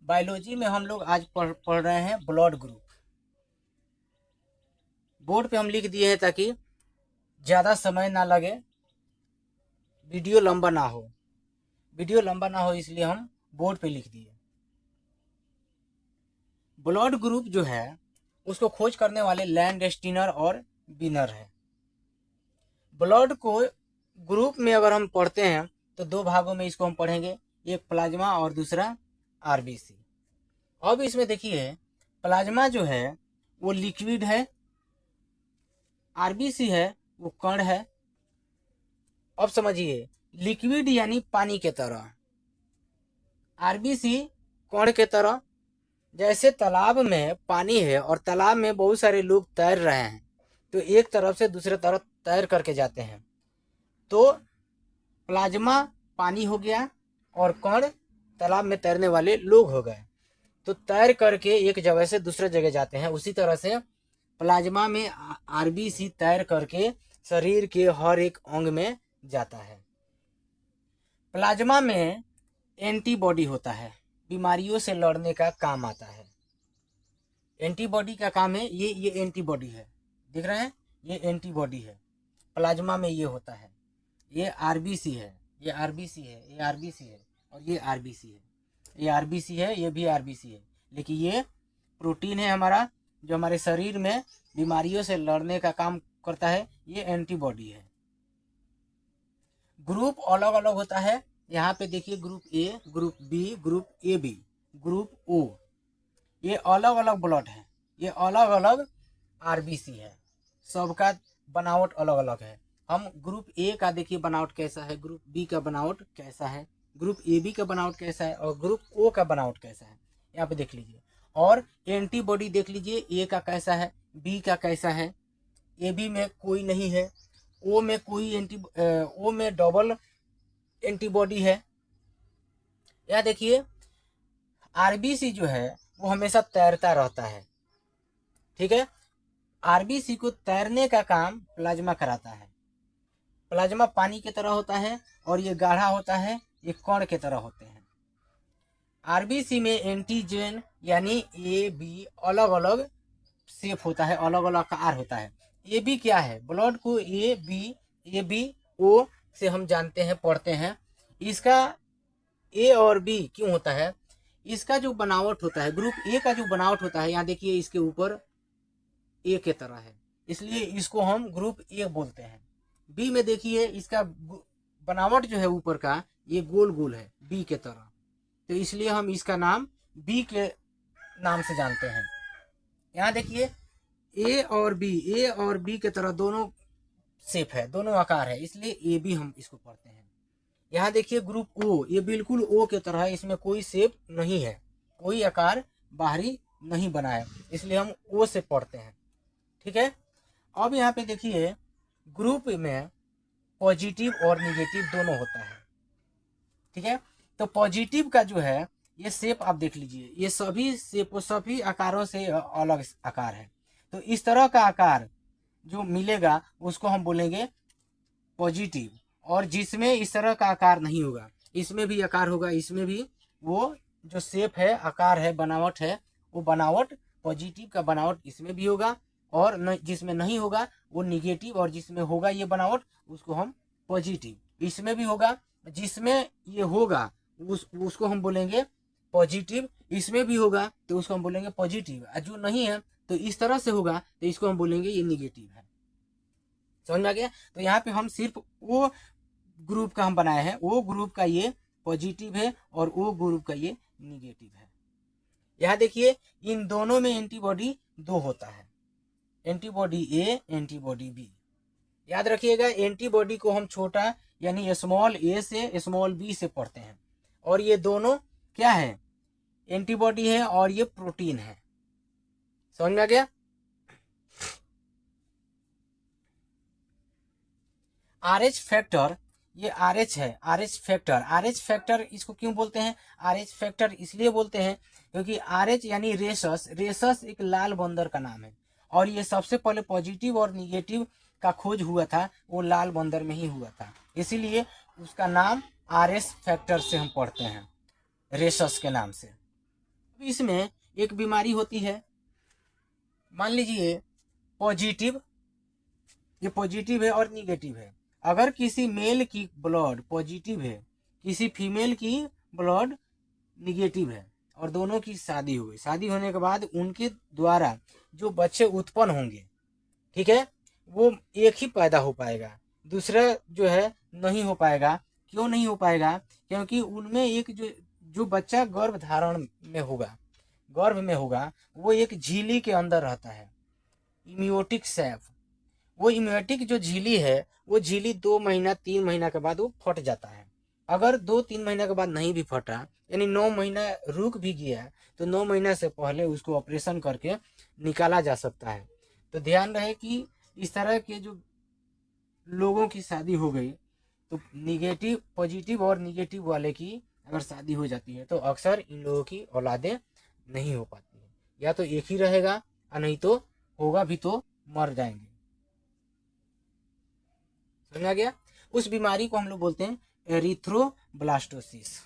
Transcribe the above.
Biology में हम लोग आज पढ़ रहे हैं ब्लड ग्रुप। बोर्ड पे हम लिख दिए हैं ताकि ज़्यादा समय ना लगे, वीडियो लंबा ना हो। इसलिए हम बोर्ड पे लिख दिए। ब्लड ग्रुप जो है उसको खोज करने वाले लैंडस्टीनर और विनर है। ब्लड को ग्रुप में अगर हम पढ़ते हैं तो दो भागों में इसको हम पढ़ेंगे, एक प्लाज्मा और दूसरा आरबीसी। अब इसमें देखिए, प्लाज्मा जो है वो लिक्विड है, आरबीसी है वो कण है। अब समझिए, लिक्विड यानी पानी के तरह, आरबीसी कण के तरह। जैसे तालाब में पानी है और तालाब में बहुत सारे लोग तैर रहे हैं, तो एक तरफ से दूसरे तरफ तैर करके जाते हैं, तो प्लाज्मा पानी हो गया और कण तालाब में तैरने वाले लोग हो गए। तो तैर करके एक जगह से दूसरे जगह जाते हैं। उसी तरह से प्लाज्मा में आरबीसी तैर करके शरीर के हर एक अंग में जाता है। प्लाज्मा में एंटीबॉडी होता है, बीमारियों से लड़ने का काम आता है। एंटीबॉडी का काम है, ये एंटीबॉडी है, देख रहे हैं, ये एंटीबॉडी है, प्लाज्मा में ये होता है। ये आरबीसी है, ये आरबीसी है, ये आरबीसी है और ये आरबीसी है, ये आरबीसी है, ये भी आरबीसी है। लेकिन ये प्रोटीन है हमारा, जो हमारे शरीर में बीमारियों से लड़ने का काम करता है, ये एंटीबॉडी है। ग्रुप अलग अलग होता है। यहाँ पे देखिए, group A, group B, group A B, group O, ये अलग अलग ब्लड है, ये अलग अलग आरबीसी है। सबका बनावट अलग अलग है। हम ग्रुप ए का देखिए बनावट कैसा है, ग्रुप बी का बनावट कैसा है, ग्रुप ए बी का बनावट कैसा है और ग्रुप ओ का बनावट कैसा है, यहाँ पे देख लीजिए। और एंटीबॉडी देख लीजिए, ए का कैसा है, बी का कैसा है, ए बी में कोई नहीं है, ओ में कोई ओ में डबल एंटीबॉडी है। यह देखिए, आरबीसी जो है वो हमेशा तैरता रहता है, ठीक है। आरबीसी को तैरने का काम प्लाज्मा कराता है। प्लाज्मा पानी की तरह होता है और ये गाढ़ा होता है, ये कण की तरह होते हैं। आरबीसी में एंटीजन यानी ए बी अलग अलग शेप होता है, अलग अलग आकार होता है। ए बी क्या है, ब्लड को ए बी ओ से हम जानते हैं, पढ़ते हैं। इसका ए और बी क्यों होता है, इसका जो बनावट होता है, ग्रुप ए का जो बनावट होता है, यहाँ देखिए इसके ऊपर ए के तरह है, इसलिए इसको हम ग्रुप ए बोलते हैं। बी में देखिए, इसका बनावट जो है ऊपर का, ये गोल गोल है बी के तरह, तो इसलिए हम इसका नाम बी के नाम से जानते हैं। यहाँ देखिए, ए और बी के तरह दोनों शेप है, दोनों आकार है, इसलिए ए बी हम इसको पढ़ते हैं। यहाँ देखिए ग्रुप ओ, ये बिल्कुल ओ के तरह है, इसमें कोई शेप नहीं है, कोई आकार बाहरी नहीं बना है, इसलिए हम ओ से पढ़ते हैं, ठीक है। अब यहाँ पे देखिए, ग्रुप में पॉजिटिव और निगेटिव दोनों होता है, ठीक है। तो पॉजिटिव का जो है ये शेप आप देख लीजिए, ये सभी शेप सभी आकारों से अलग आकार है। तो इस तरह का आकार जो मिलेगा उसको हम बोलेंगे पॉजिटिव। और जिसमें इस तरह का आकार नहीं होगा, इसमें भी आकार होगा, इसमें भी वो जो शेप है, आकार है, बनावट है, वो बनावट पॉजिटिव का बनावट इसमें भी होगा, और जिसमें नहीं होगा वो निगेटिव, और जिसमें होगा ये बनावट उसको हम पॉजिटिव। इसमें भी होगा, जिसमें ये होगा उसको हम बोलेंगे पॉजिटिव, इसमें भी होगा तो उसको हम बोलेंगे पॉजिटिव, और जो नहीं है तो इस तरह से होगा तो इसको हम बोलेंगे ये निगेटिव है। समझ में आ गया। तो यहाँ पे हम सिर्फ वो ग्रुप का हम बनाए हैं, वो ग्रुप का ये पॉजिटिव है और वो ग्रुप का ये निगेटिव है। यहाँ देखिए, इन दोनों में एंटीबॉडी दो होता है, एंटीबॉडी ए, एंटीबॉडी बी। याद रखिएगा, एंटीबॉडी को हम छोटा यानी स्मॉल ए से स्मॉल बी से पढ़ते हैं, और ये दोनों क्या है, एंटीबॉडी है और ये प्रोटीन है। समझ में आ गया। आरएच फैक्टर, ये आरएच है, आरएच फैक्टर। आरएच फैक्टर इसको क्यों बोलते हैं, आरएच फैक्टर इसलिए बोलते हैं क्योंकि आरएच यानी रेसस, रेसस एक लाल बंदर का नाम है, और ये सबसे पहले पॉजिटिव और निगेटिव का खोज हुआ था वो लाल बंदर में ही हुआ था, इसीलिए उसका नाम आरएच फैक्टर से हम पढ़ते हैं, रेसस के नाम से। इसमें एक बीमारी होती है, मान लीजिए पॉजिटिव, ये पॉजिटिव है और निगेटिव है। अगर किसी मेल की ब्लड पॉजिटिव है, किसी फीमेल की ब्लड निगेटिव है और दोनों की शादी हो गई, शादी होने के बाद उनके द्वारा जो बच्चे उत्पन्न होंगे, ठीक है, वो एक ही पैदा हो पाएगा, दूसरा जो है नहीं हो पाएगा। क्यों नहीं हो पाएगा? क्योंकि उनमें एक जो बच्चा गर्भ धारण में होगा, गर्भ में होगा, वो एक झिल्ली के अंदर रहता है, इम्यूटिक सैफ। वो इम्यूटिक जो झिल्ली है, वो झिल्ली 2 महीना 3 महीना के बाद वो फट जाता है। अगर 2-3 महीना के बाद नहीं भी फटा, यानी 9 महीना रुक भी गया, तो 9 महीना से पहले उसको ऑपरेशन करके निकाला जा सकता है। तो ध्यान रहे कि इस तरह के जो लोगों की शादी हो गई, तो निगेटिव, पॉजिटिव और निगेटिव वाले की अगर शादी हो जाती है तो अक्सर इन लोगों की औलादें नहीं हो पाती है, या तो एक ही रहेगा और नहीं तो होगा भी तो मर जाएंगे। समझ आ गया? उस बीमारी को हम लोग बोलते हैं एरिथ्रोब्लास्टोसिस।